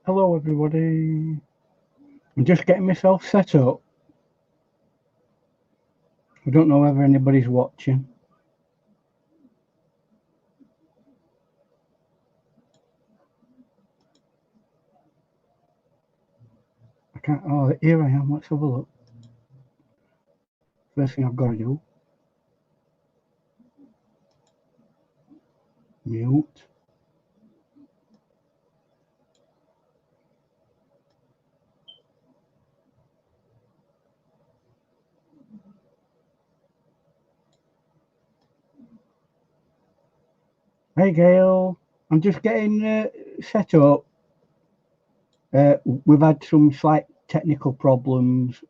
Hello everybody, I'm just getting myself set up. I don't know whether anybody's watching. I can't, oh here I am, let's have a look. First thing I've got to do, mute. Hey Gail, I'm just getting set up. We've had some slight technical problems.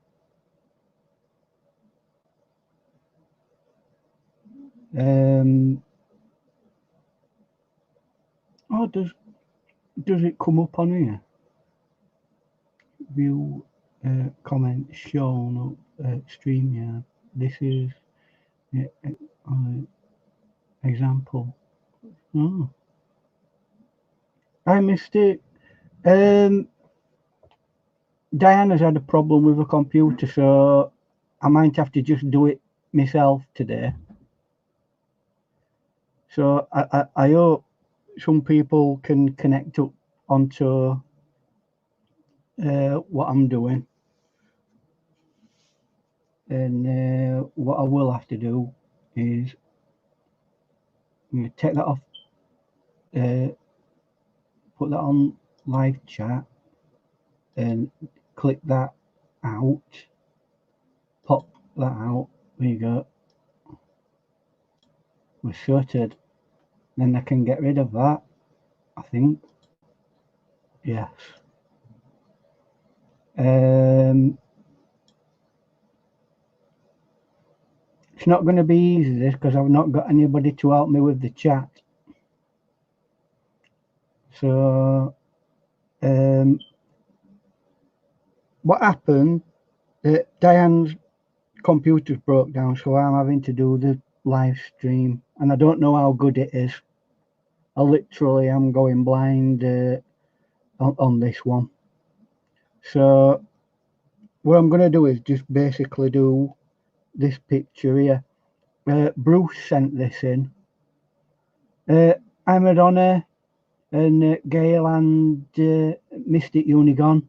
Oh, does it come up on here? View comments shown up stream. Yeah, this is example. Oh, I missed it. Diana's had a problem with a computer, so I might have to just do it myself today. So I hope some people can connect up onto what I'm doing. And what I will have to do is take that off, put that on live chat, and click that out, pop that out. There you go. We're sorted. Then I can get rid of that, I think. Yes. It's not going to be easy, this, because I've not got anybody to help me with the chat. So, what happened, Diane's computer's broke down, so I'm having to do the live stream, and I don't know how good it is. I literally am going blind on this one. So, what I'm going to do is just basically do this picture here. Bruce sent this in. I'm Madonna and Gail and Mystic Unigon.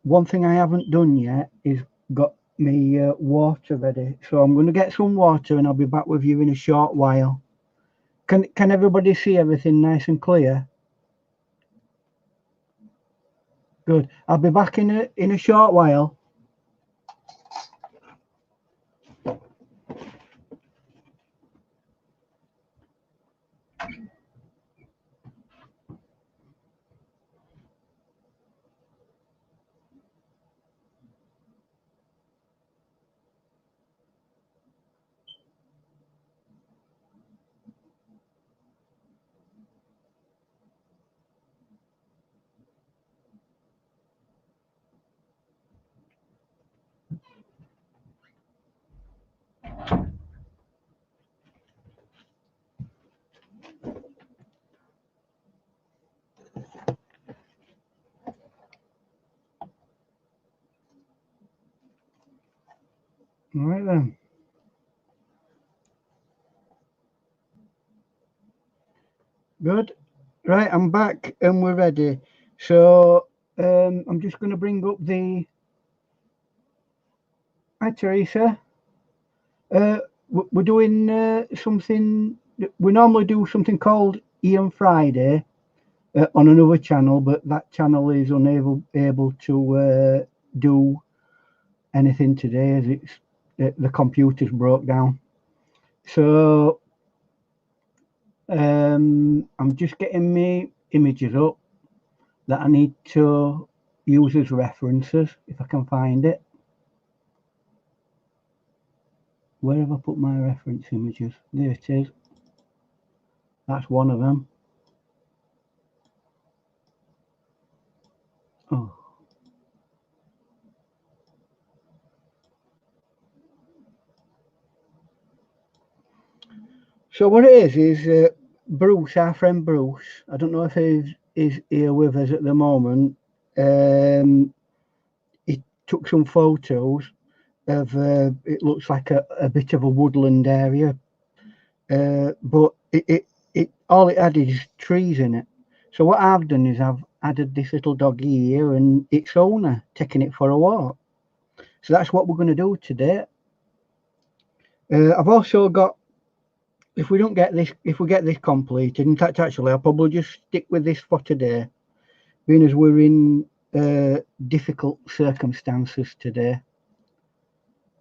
One thing I haven't done yet is got me water ready, so I'm going to get some water and I'll be back with you in a short while. Can everybody see everything nice and clear? Good. I'll be back in a short while. All right then. Good. Right, I'm back and we're ready. So I'm just going to bring up the... Hi, Teresa. We're doing something... We normally do something called Ian Friday on another channel, but that channel is able to do anything today as the computer's broke down. So I'm just getting my images up that I need to use as references, if I can find it. Where have I put my reference images? There it is. That's one of them. Oh. So what it is Bruce, our friend Bruce, I don't know if he's here with us at the moment. He took some photos of it looks like a bit of a woodland area, but it all it had is trees in it. So what I've done is I've added this little doggy here and its owner taking it for a walk. So that's what we're going to do today. I've also got, if we get this completed, in fact actually I'll probably just stick with this for today, being as we're in difficult circumstances today.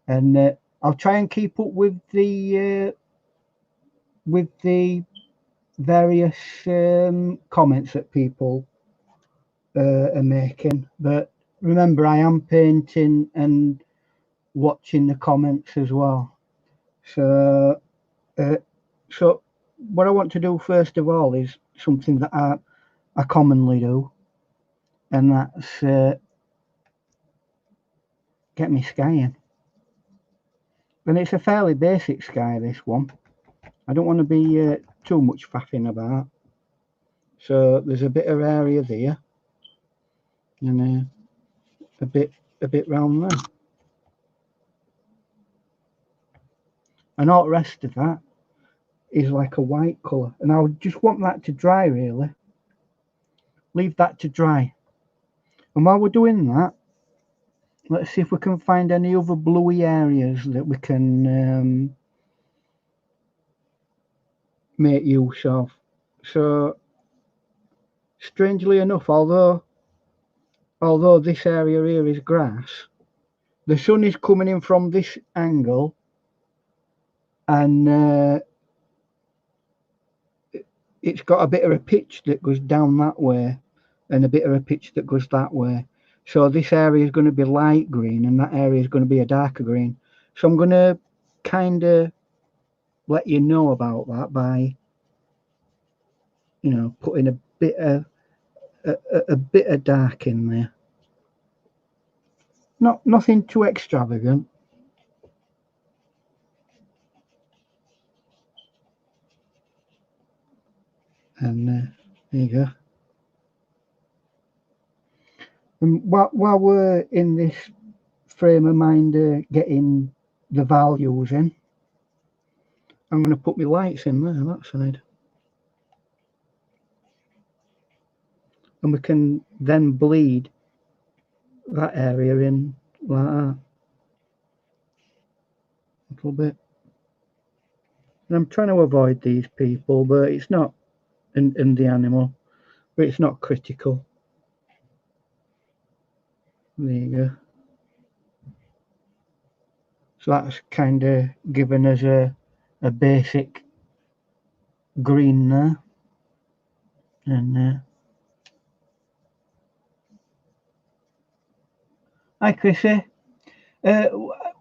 And I'll try and keep up with the various comments that people are making. But remember, I am painting and watching the comments as well. So what I want to do first of all is something that I commonly do, and that's get me skying. And it's a fairly basic sky, this one. I don't want to be too much faffing about. So there's a bit of area there, and a bit round there, and all the rest of that is like a white colour. And I would just want that to dry, really. Leave that to dry. And while we're doing that, let's see if we can find any other bluey areas that we can make use of. So strangely enough, although this area here is grass, the sun is coming in from this angle, and it's got a bit of a pitch that goes down that way and a bit of a pitch that goes that way. So this area is going to be light green and that area is going to be a darker green. So I'm going to kind of let you know about that by, you know, putting a bit of dark in there. Nothing too extravagant. And there you go. And while we're in this frame of mind, getting the values in, I'm going to put my lights in there, that side. And we can then bleed that area in like that. A little bit. And I'm trying to avoid these people, but it's not, and the animal, but it's not critical. There you go. So that's kind of given us a basic green there. And hi Chrissy.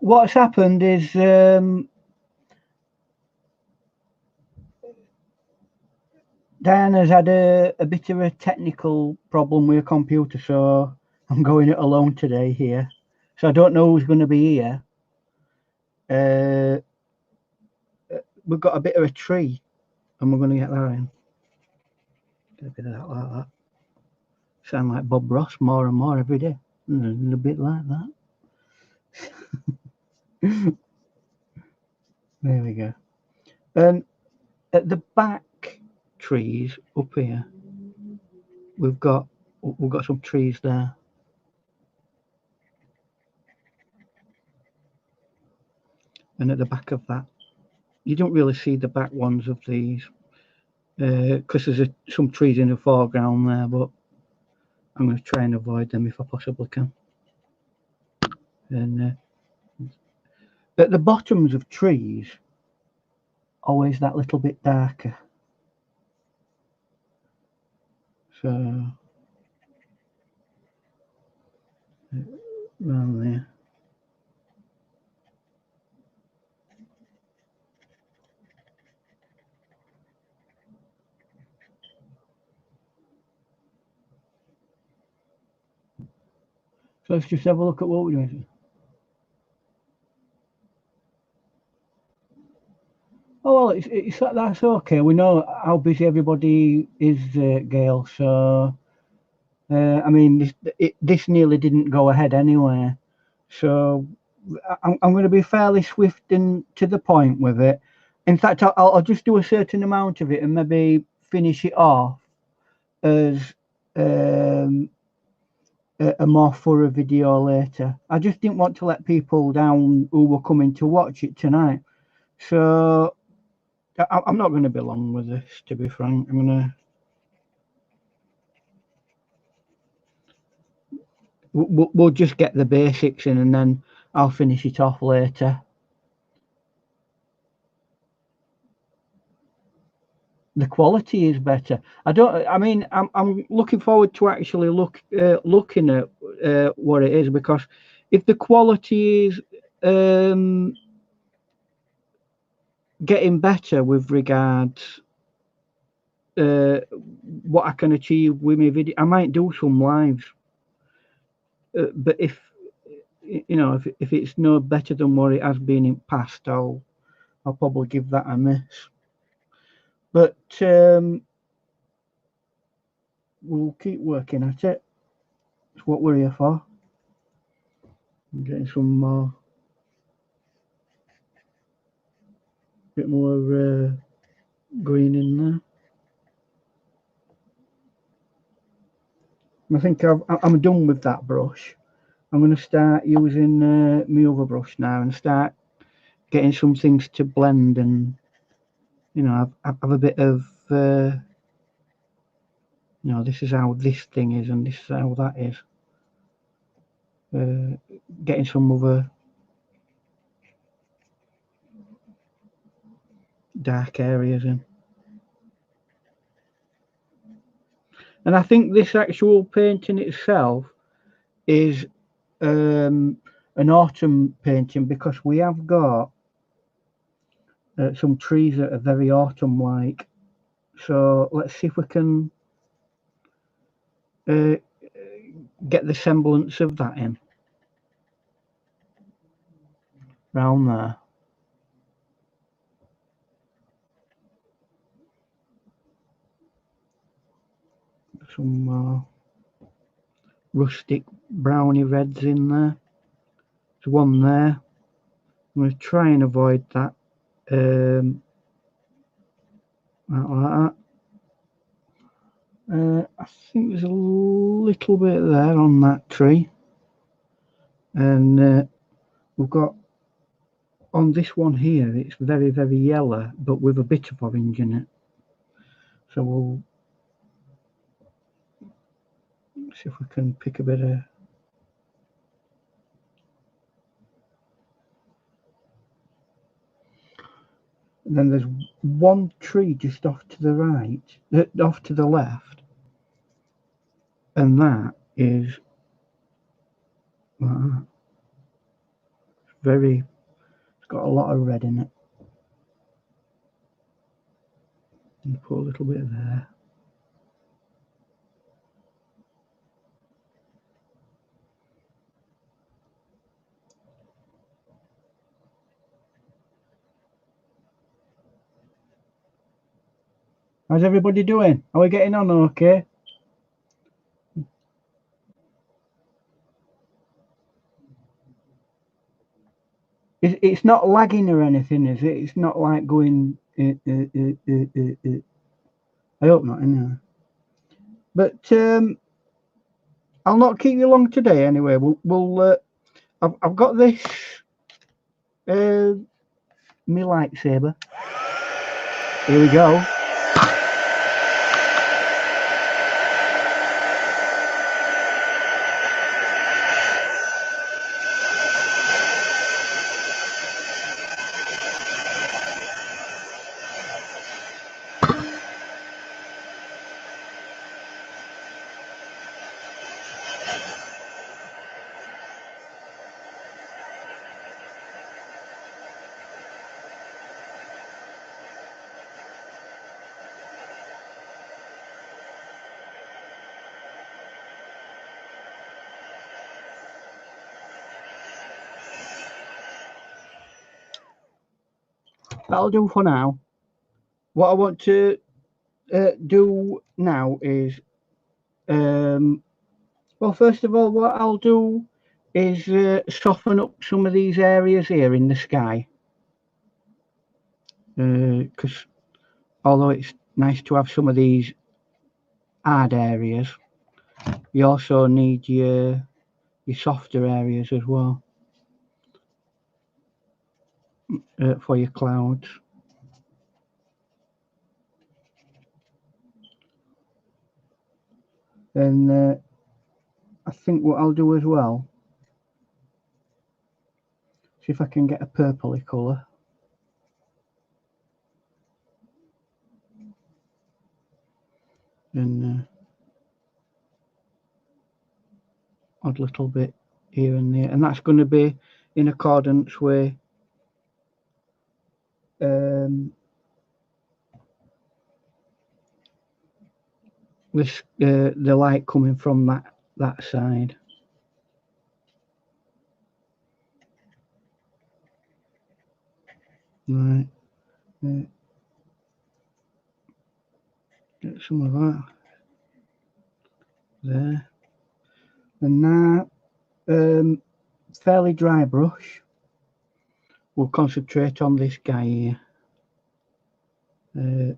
What's happened is Diana's had a bit of a technical problem with her computer, so I'm going it alone today here. So I don't know who's going to be here. We've got a bit of a tree, and we're going to get that in. Get a bit of that like that. Sound like Bob Ross more and more every day. A bit like that. There we go. And at the back trees up here, we've got some trees there. And at the back of that, you don't really see the back ones of these because there's some trees in the foreground there, but I'm going to try and avoid them if I possibly can. And at the bottoms of trees, always that little bit darker. So around there. So let's just have a look at what we're doing. Oh well, that's okay. We know how busy everybody is, Gail. So I mean, this nearly didn't go ahead anyway. So I'm going to be fairly swift and to the point with it. In fact, I'll just do a certain amount of it and maybe finish it off as um, a more thorough video later. I just didn't want to let people down who were coming to watch it tonight. So I'm not going to be long with this, to be frank. We'll just get the basics in, and then I'll finish it off later. The quality is better. I'm looking forward to actually looking at what it is, because if the quality is getting better with regards what I can achieve with my video, I might do some lives. But if if it's no better than what it has been in past, I'll probably give that a miss. But we'll keep working at it. It's what we're here for. I'm getting some more, bit more green in there. I think I'm done with that brush. I'm going to start using my other brush now and start getting some things to blend, and have a bit of this is how this thing is and this is how that is. Getting some other dark areas in. And I think this actual painting itself is an autumn painting, because we have got some trees that are very autumn-like. So let's see if we can get the semblance of that in round there. Some rustic browny reds in there. There's one there. I'm going to try and avoid that. Like that. I think there's a little bit there on that tree. And we've got on this one here, it's very, very yellow, but with a bit of orange in it. So we'll see if we can pick a bit of. And then there's one tree just off to the right, off to the left, and that is very. It's got a lot of red in it. And put a little bit there. How's everybody doing? Are we getting on okay? It's not lagging or anything, is it? It's not like going. I hope not, anyway. But I'll not keep you long today. Anyway, I've got this my lightsaber. Here we go. that'll do for now. What I want to do now is, well, first of all, what I'll do is soften up some of these areas here in the sky, because although it's nice to have some of these hard areas, you also need your softer areas as well for your clouds. And I think what I'll do as well, see if I can get a purpley colour. And odd little bit here and there, and that's going to be in accordance with this the light coming from that side. Right, get some of that there, and now fairly dry brush. We'll concentrate on this guy here. There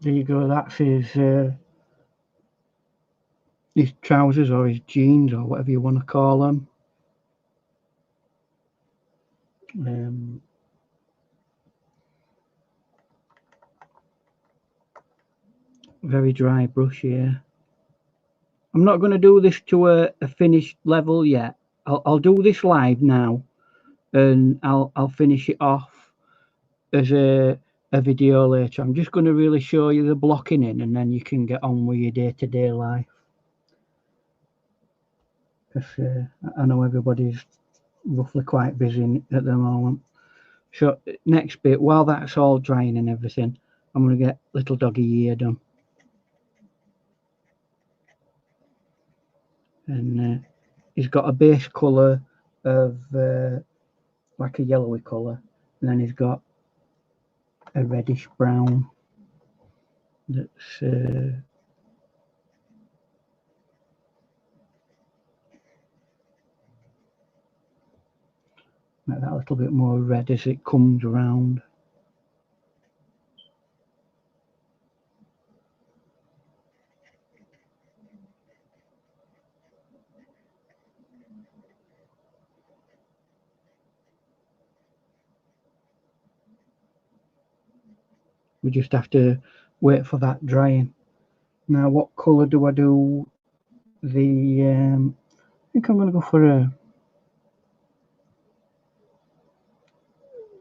you go. That's his trousers or his jeans or whatever you want to call them. Very dry brush here. I'm not going to do this to a finished level yet. I'll do this live now, and I'll finish it off as a video later. I'm just going to really show you the blocking in, and then you can get on with your day-to-day life. Because I know everybody's roughly quite busy at the moment. So next bit, while that's all drying and everything, I'm going to get little doggy ear done. And he's got a base colour of like a yellowy colour, and then he's got a reddish brown that's make that a little bit more red as it comes around. We just have to wait for that drying. Now, what colour do I do? I think I'm going to go for a.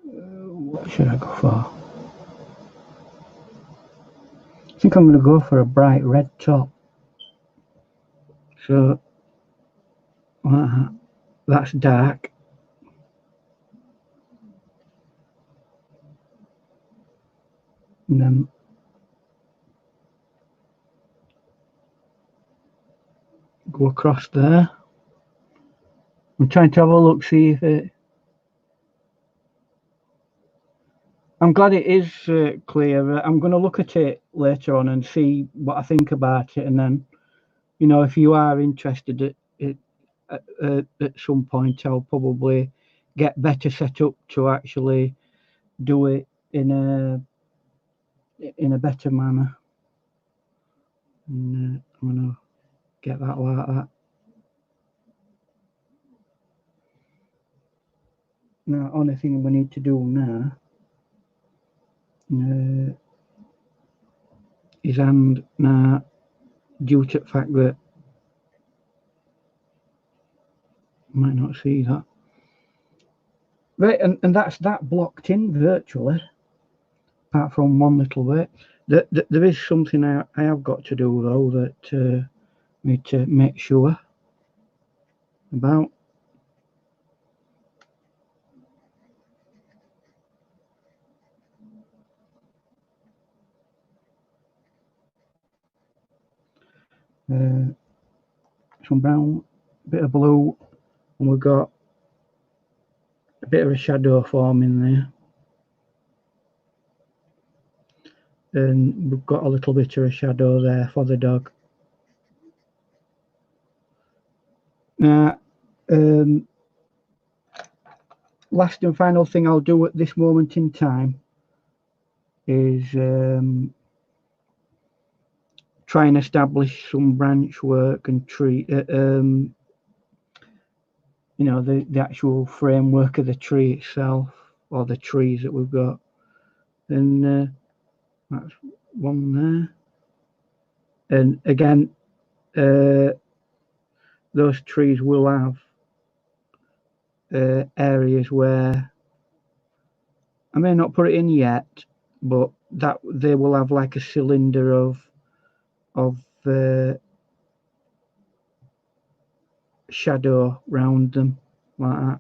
What should I go for? I think I'm going to go for a bright red top. So that's dark. And then go across there. I'm trying to have a look, see if it. I'm glad it is clear. I'm going to look at it later on and see what I think about it, and then, you know, if you are interested at some point, I'll probably get better set up to actually do it in a better manner. And I'm going to get that like that. Now, only thing we need to do now is hand now, due to the fact that you might not see that. Right, and that's that blocked in virtually, apart from one little bit. There is something I have got to do though that I need to make sure about. Some brown, bit of blue, and we've got a bit of a shadow forming there, and we've got a little bit of a shadow there for the dog. Now, last and final thing I'll do at this moment in time is try and establish some branch work and tree, you know, the actual framework of the tree itself, or the trees that we've got. And that's one there. And again, those trees will have areas where I may not put it in yet, but that they will have like a cylinder of shadow round them, like that.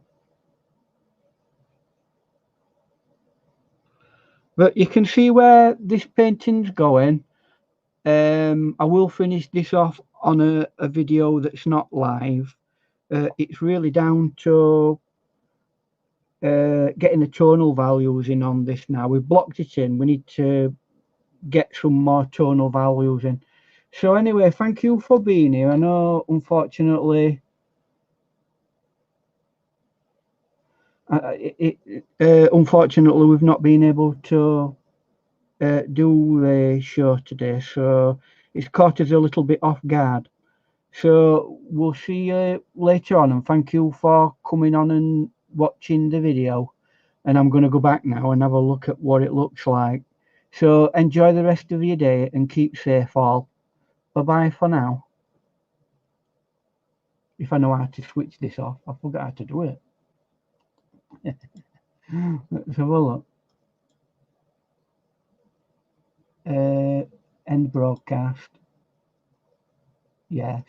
But you can see where this painting's going. I will finish this off on a video that's not live. It's really down to getting the tonal values in on this now. We've blocked it in. We need to get some more tonal values in. So anyway, thank you for being here. I know, unfortunately, unfortunately, we've not been able to do the show today, so it's caught us a little bit off guard. So we'll see you later on, and thank you for coming on and watching the video. And I'm going to go back now and have a look at what it looks like. So enjoy the rest of your day and keep safe all. Bye bye for now. If I know how to switch this off, I forgot how to do it. Let's have a look. End broadcast. Yes.